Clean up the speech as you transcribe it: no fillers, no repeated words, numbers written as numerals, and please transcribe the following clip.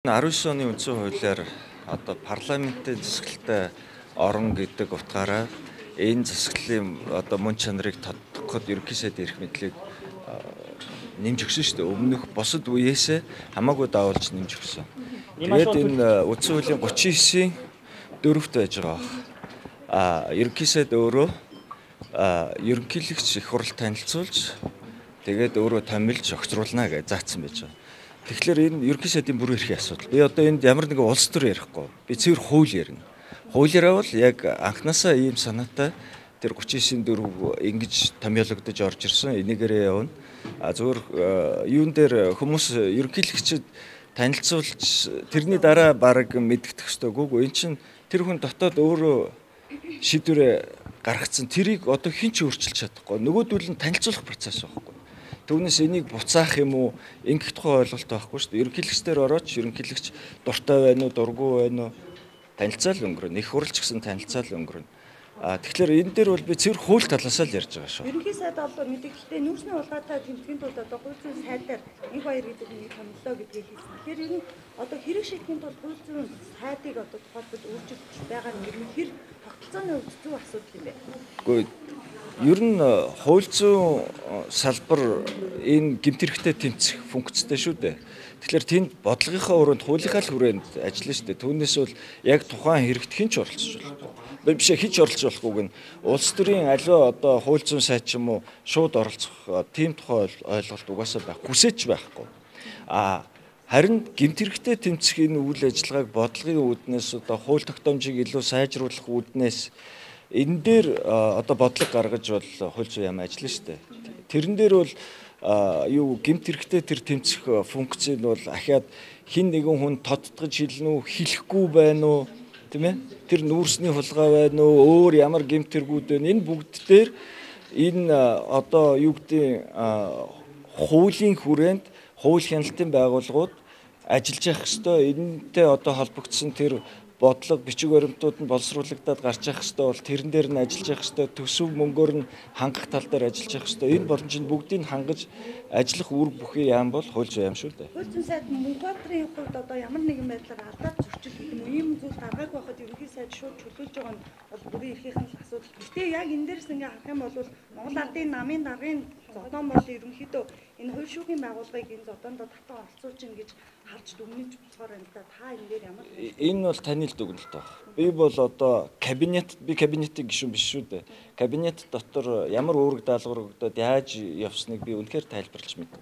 19 оны үндсэн хуулиар одоо парламентын засаглалтай орон гэдэг утгаараа энэ засаглалын одоо мөн чанарыг тодтогоход ерөнхий сайдын эрх мэдлийг нэмж өгсөн шүү дээ. Өмнөх бусад үеэсээ хамаагүй давуулж нэмж өгсөн. Тэгээд энэ үндсэн хуулийн 39-ийн 4-т байж байгаа. Ерөнхий сайд өөрөө ерөнхийлөгч их хурал танилцуулж тэгээд өөрөө томилж огцруулна гэж заасан байж байгаа. Тэгэхээр энэ ерөнхий сайдын бүрэн эрхийн асуудал. Би одоо энд ямар нэгэн улс төр ярихгүй. Би цэвэр хууль ярина. Хуулиараа бол яг анханасаа ийм санаатай тэр 39-4 ингэж томьёологдож орж ирсэн. Энийгээрээ явна. Зүгээр юун дээр хүмүүс ерөнхийлөгчд танилцуулж тэрний дараа баг мэддэх ёстойгүйгүй. Эн чинь тэр хүн дотоод өөрөө шийдвэрээ гаргацсан. Тэрийг одоо хэн ч өөрчилж чадахгүй. Нөгөөдөл нь танилцуулах процесс байхгүй. Түүнээс энийг буцаах юм уу ингэх тухай ойлголт байхгүй шүү дээ. Ерөнхийлөгчдөр орооч ерөнхийлөгч дуртай байна уу, дургүй байна уу танилцаал өнгөрнө. Их хурлч гэсэн танилцаал өнгөрнө. Тэгэхээр энэ дээр бол би цэвэр хууль талаас нь ярьж байгаа шүү. Ерөнхий сайд бол мэдээлэлтэй нүүрсний улгаатай тэмцэхийн тулд одоо хууль зүйн сайдаар нэг баяр гэдэг нэг томлоо гэдгийг хэлсэн. Тэгэхээр ер нь одоо хэрэг шийдэхийн тулд хууль зүйн сайдыг одоо тухайлбал өөрчлөлт байгаа нь хэр тогтолцооны хувьд зөв асуудал юм бэ? Гэхдээ ер нь хууль зүйн салбар энэ гэмт хэрэгтээ тэмцэх функцтэй шүү дээ. Тэгэхээр тэнд бодлогынхаа өрөөнд хуулийнхаа л хүрээнд ажиллана шүү дээ. Түүнээс бол яг тухайн хэрэгт хэн ч оролцож болохгүй. Биш хич оролцож болохгүйг нь улс төрийн аливаа одоо хууль зүйн сайд ч юм уу шууд оролцох тийм тухай ойлголт угаасаа байх хүсэж байхгүй. Харин гэмт хэрэгтээ тэмцэх энэ үйл ажиллагааг бодлогын үүднээс одоо хууль тогтоомжийг илүү сайжруулах үүднээс энэ дээр одоо бодлого гаргаж бол хууль зүйн яам ажиллана шүү дээ. Тэрэн дээр бол гэмт хэрэгтээ тэр тэмцэх функцийг бол ахаад хин нэгэн хүн тодтгож хэлнэ үү, хэлэхгүй байна уу, тийм ээ? Тэр нүүрсний хулгай байна уу, өөр ямар гэмт хэрэгүүд байна. Энэ бүгд дээр энэ одоо хуулийн хүрээнд хууль хяналтын байгууллагууд ажиллаж явах ёстой. Энэтэй одоо холбогдсон тэр бодлого бичиг баримтууд нь боловсруулагдаад гарч явах ёстой бол тэрэн дээр нь ажиллаж явах ёстой. Төсөв мөнгөөр нь хангах тал дээр ажиллаж явах ёстой. Энэ боломжийг бүгдийг хангаж ажиллах үр бүхий яам бол хууль зүйн яам шүү дээ. Хууль зүйн сайд Мөнхбаатарын хувьд одоо ямар нэгэн байдлаар алдаад зөрчил гэдэг юм уу ийм зүйл гаргаагүй байхад ерөнхий сайд шууд чөлөөлж байгаа нь бол бүрийн эрхийн асуудал. Гэхдээ яг энэ дээрс ингээ харах юм бол Монгол Ардын намын даргын зодон бол ерөнхийдөө энэ хувь шүүхийн байгууллагыг энэ зодонд татан оролцуулж ин гэж харж дүгнэж буцаар байна да. Та энэ дээр ямар энэ бол таны л дүгнэлт байна. Би бол одоо кабинетийн гишүүн биш шүү дээ. Кабинет дотор ямар үүрэг даалгавар өгдөөд яаж явсныг би үнэхээр тайлбарлаж мэднэ.